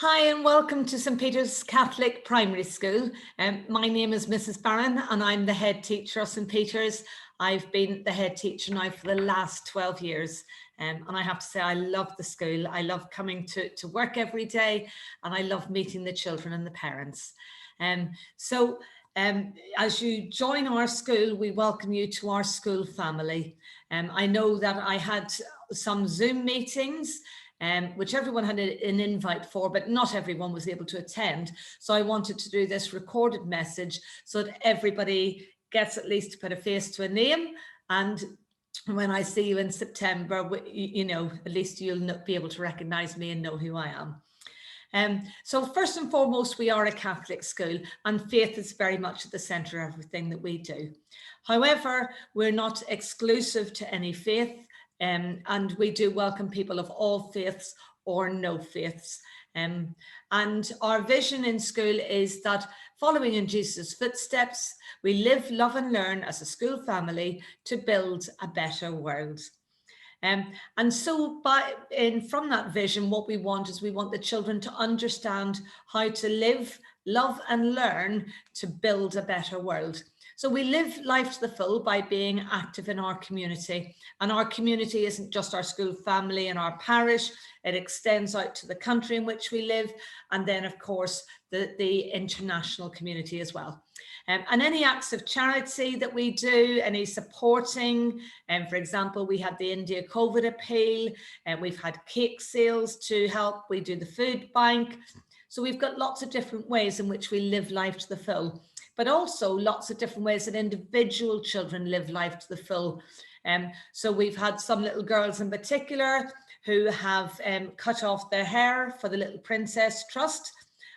Hi and welcome to St Peter's Catholic Primary School. My name is Mrs Barron and I'm the head teacher of St Peter's. I've been the head teacher now for the last 12 years and I have to say I love the school. I love coming to work every day and I love meeting the children and the parents. As you join our school, we welcome you to our school family. I know that I had some Zoom meetings which everyone had an invite for, but not everyone was able to attend. So I wanted to do this recorded message so that everybody gets at least to put a face to a name. And when I see you in September, you know, at least you'll be able to recognize me and know who I am. So first and foremost, we are a Catholic school and faith is very much at the centre of everything that we do. However, we're not exclusive to any faith. And we do welcome people of all faiths or no faiths. And our vision in school is that following in Jesus' footsteps, we live, love and learn as a school family to build a better world. And so from that vision, what we want is we want the children to understand how to live, love and learn to build a better world. So we live life to the full by being active in our community. And our community isn't just our school family and our parish, it extends out to the country in which we live. And then of course, the international community as well. And any acts of charity that we do, any supporting, for example, we had the India COVID appeal, and we've had cake sales to help, we do the food bank. So we've got lots of different ways in which we live life to the full, but also lots of different ways that individual children live life to the full. So we've had some little girls in particular who have cut off their hair for the Little Princess Trust,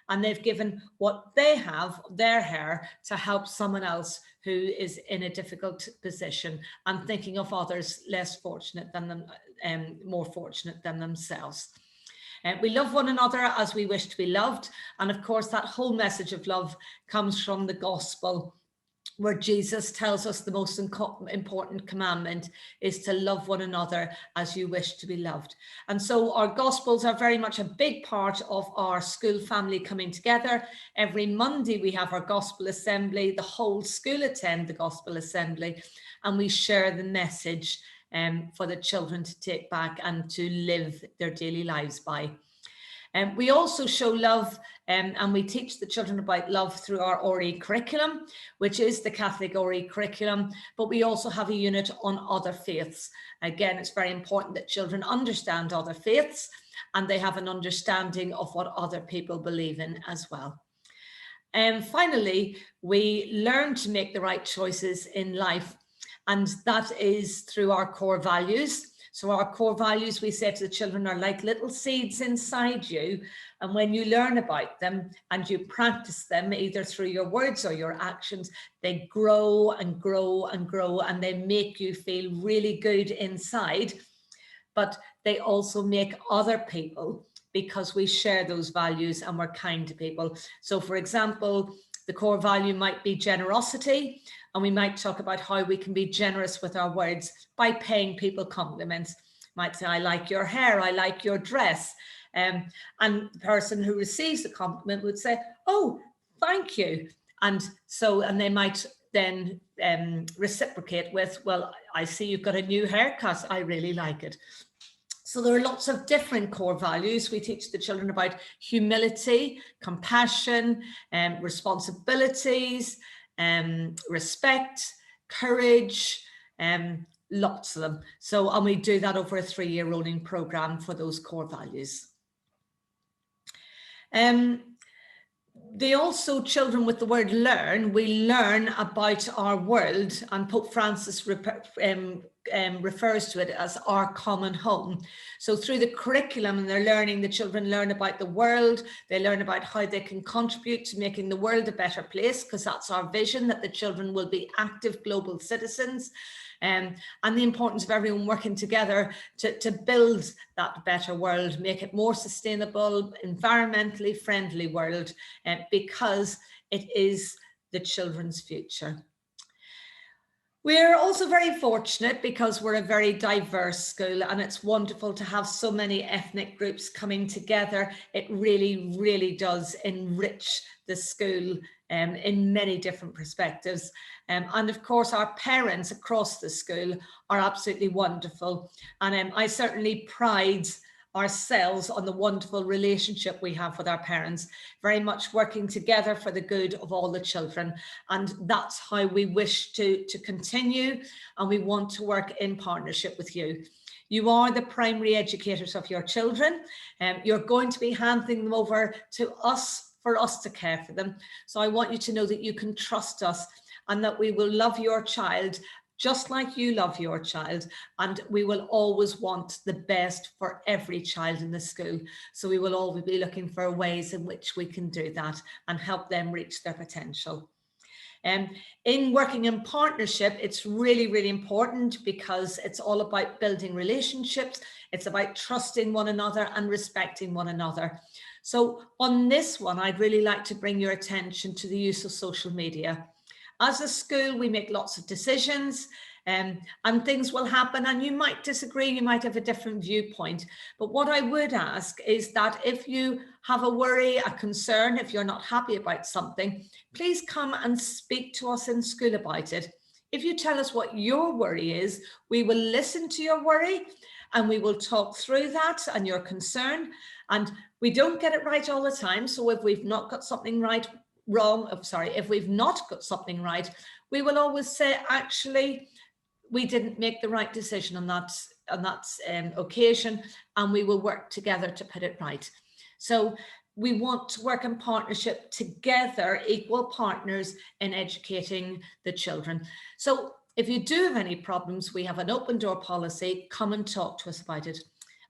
and they've given what they have, their hair, to help someone else who is in a difficult position and thinking of others less fortunate than them, more fortunate than themselves. We love one another as we wish to be loved. And of course, that whole message of love comes from the gospel, where Jesus tells us the most important commandment is to love one another as you wish to be loved. And so our Gospels are very much a big part of our school family coming together. Every Monday we have our Gospel Assembly, the whole school attend the Gospel Assembly, and we share the message for the children to take back and to live their daily lives by. We also show love and we teach the children about love through our ORE curriculum, which is the Catholic ORE curriculum, but we also have a unit on other faiths. Again, it's very important that children understand other faiths and they have an understanding of what other people believe in as well. And finally, we learn to make the right choices in life, and that is through our core values. So our core values, we say to the children, are like little seeds inside you. And when you learn about them and you practice them, either through your words or your actions, they grow and grow and grow, and they make you feel really good inside. But they also make other people, because we share those values and we're kind to people. So for example, the core value might be generosity. And we might talk about how we can be generous with our words by paying people compliments. Might say, I like your hair, I like your dress. And the person who receives the compliment would say, oh, thank you. And they might then reciprocate with, well, I see you've got a new haircut, I really like it. So there are lots of different core values. We teach the children about humility, compassion, responsibilities, respect, courage, lots of them. So, and we do that over a 3-year rolling program for those core values. They also, children with the word learn, we learn about our world, and Pope Francis refers to it as our common home. So through the curriculum and their learning, the children learn about the world, they learn about how they can contribute to making the world a better place, because that's our vision, that the children will be active global citizens. And the importance of everyone working together to build that better world, make it more sustainable, environmentally friendly world, because it is the children's future. We're also very fortunate because we're a very diverse school, and it's wonderful to have so many ethnic groups coming together. It really, really does enrich the school in many different perspectives. And of course, our parents across the school are absolutely wonderful. And I certainly pride ourselves on the wonderful relationship we have with our parents, very much working together for the good of all the children. And that's how we wish to continue, and we want to work in partnership with you. You are the primary educators of your children, and you're going to be handing them over to us for us to care for them. So I want you to know that you can trust us, and that we will love your child just like you love your child, and we will always want the best for every child in the school. So we will always be looking for ways in which we can do that and help them reach their potential. In working in partnership, it's really, really important because it's all about building relationships. It's about trusting one another and respecting one another. So on this one, I'd really like to bring your attention to the use of social media. As a school, we make lots of decisions, and things will happen, and you might disagree, you might have a different viewpoint. But what I would ask is that if you have a worry, a concern, if you're not happy about something, please come and speak to us in school about it. If you tell us what your worry is, we will listen to your worry, and we will talk through that and your concern. And we don't get it right all the time. So if we've not got something right, if we've not got something right, we will always say, actually, we didn't make the right decision on that occasion, and we will work together to put it right. So we want to work in partnership together, equal partners in educating the children. So if you do have any problems, we have an open door policy. Come and talk to us about it.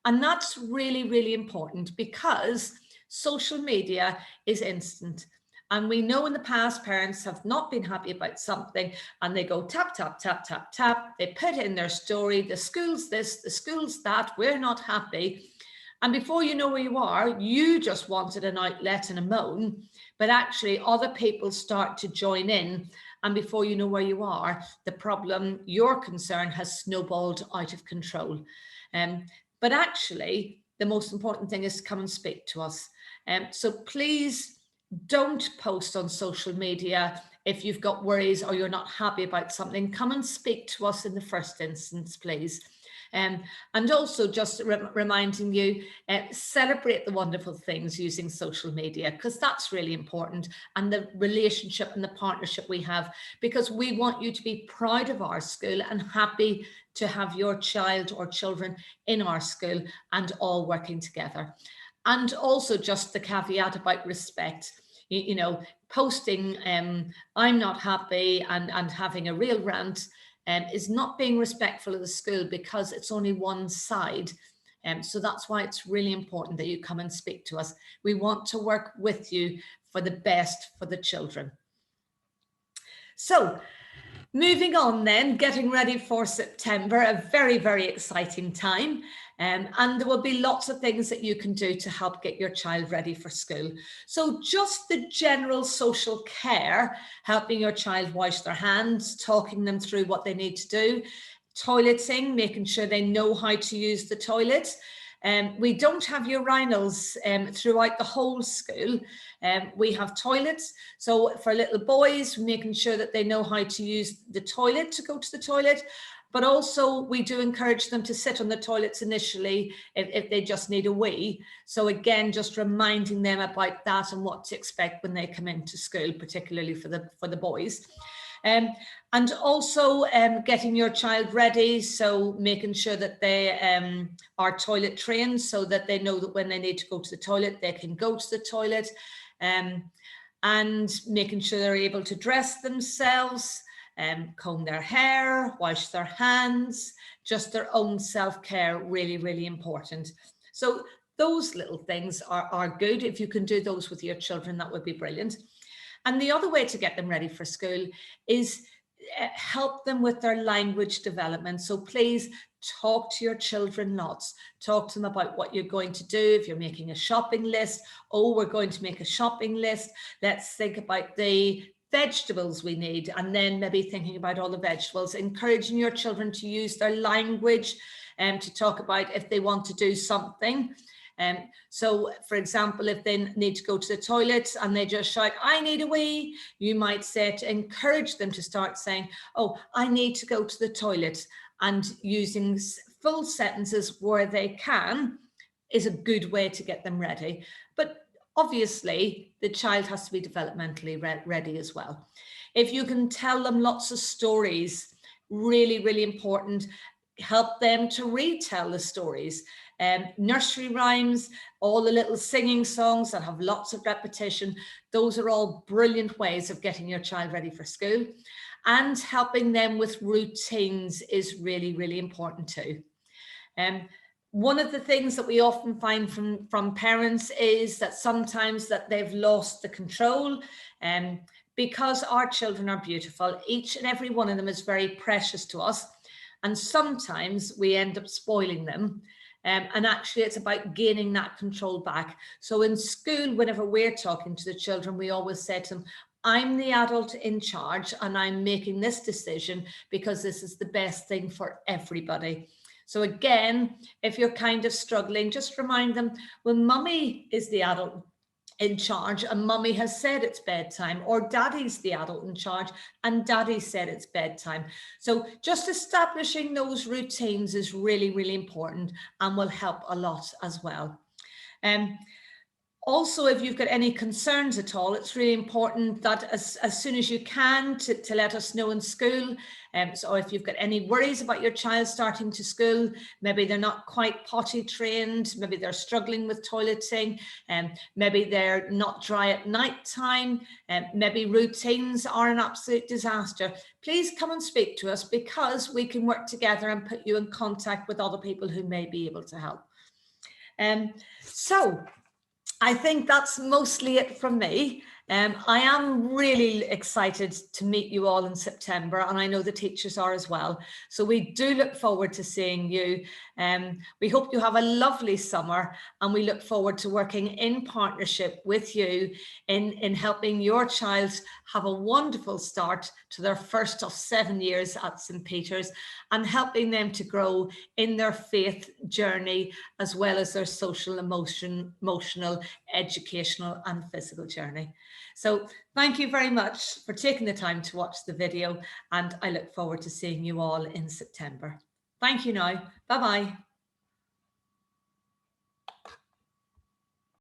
And that's really, really important, because social media is instant. And we know in the past, parents have not been happy about something, and they go tap, tap, tap, tap, tap. They put in their story, the school's this, the school's that, we're not happy. And before you know where you are, you just wanted an outlet and a moan, but actually other people start to join in. And before you know where you are, the problem, your concern, has snowballed out of control. But actually, the most important thing is to come and speak to us. So please, don't post on social media if you've got worries or you're not happy about something. Come and speak to us in the first instance, please. And also just reminding you, celebrate the wonderful things using social media, because that's really important, and the relationship and the partnership we have, because we want you to be proud of our school and happy to have your child or children in our school and all working together. And also just the caveat about respect, you know, posting I'm not happy and having a real rant is not being respectful of the school, because it's only one side. So that's why it's really important that you come and speak to us. We want to work with you for the best for the children. So moving on then, getting ready for September, a very, very exciting time. And there will be lots of things that you can do to help get your child ready for school. So just the general social care, helping your child wash their hands, talking them through what they need to do, toileting, making sure they know how to use the toilet. We don't have urinals throughout the whole school. We have toilets. So for little boys, making sure that they know how to use the toilet to go to the toilet. But also we do encourage them to sit on the toilets initially if they just need a wee. So again, just reminding them about that and what to expect when they come into school, particularly for the boys. And also getting your child ready, so making sure that they are toilet trained, so that they know that when they need to go to the toilet, they can go to the toilet, and making sure they're able to dress themselves, comb their hair, wash their hands, just their own self-care, really, really important. So those little things are good. If you can do those with your children, that would be brilliant. And the other way to get them ready for school is help them with their language development. So please talk to your children lots. Talk to them about what you're going to do. If you're making a shopping list, oh, we're going to make a shopping list. Let's think about the vegetables we need, and then maybe thinking about all the vegetables, encouraging your children to use their language and to talk about if they want to do something. So, for example, if they need to go to the toilet and they just shout, "I need a wee," you might say, to encourage them to start saying, "Oh, I need to go to the toilet," and using full sentences where they can is a good way to get them ready. But obviously, the child has to be developmentally ready as well. If you can tell them lots of stories, really, really important. Help them to retell the stories. Nursery rhymes, all the little singing songs that have lots of repetition, those are all brilliant ways of getting your child ready for school. And helping them with routines is really, really important too. One of the things that we often find from parents is that sometimes that they've lost the control, because our children are beautiful. Each and every one of them is very precious to us. And sometimes we end up spoiling them. And actually, it's about gaining that control back. So in school, whenever we're talking to the children, we always say to them, "I'm the adult in charge and I'm making this decision because this is the best thing for everybody." So again, if you're kind of struggling, just remind them, well, mummy is the adult in charge and mummy has said it's bedtime, or daddy's the adult in charge and daddy said it's bedtime. So just establishing those routines is really, really important and will help a lot as well. Also, if you've got any concerns at all, it's really important that as soon as you can to let us know in school. So if you've got any worries about your child starting to school, maybe they're not quite potty trained, maybe they're struggling with toileting, maybe they're not dry at night time, maybe routines are an absolute disaster, please come and speak to us, because we can work together and put you in contact with other people who may be able to help. So I think that's mostly it from me. I am really excited to meet you all in September, and I know the teachers are as well. So we do look forward to seeing you. We hope you have a lovely summer, and we look forward to working in partnership with you in helping your child have a wonderful start to their first of 7 years at St. Peter's, and helping them to grow in their faith journey as well as their social, emotional, educational and physical journey. So thank you very much for taking the time to watch the video, and I look forward to seeing you all in September. Thank you now. Bye-bye.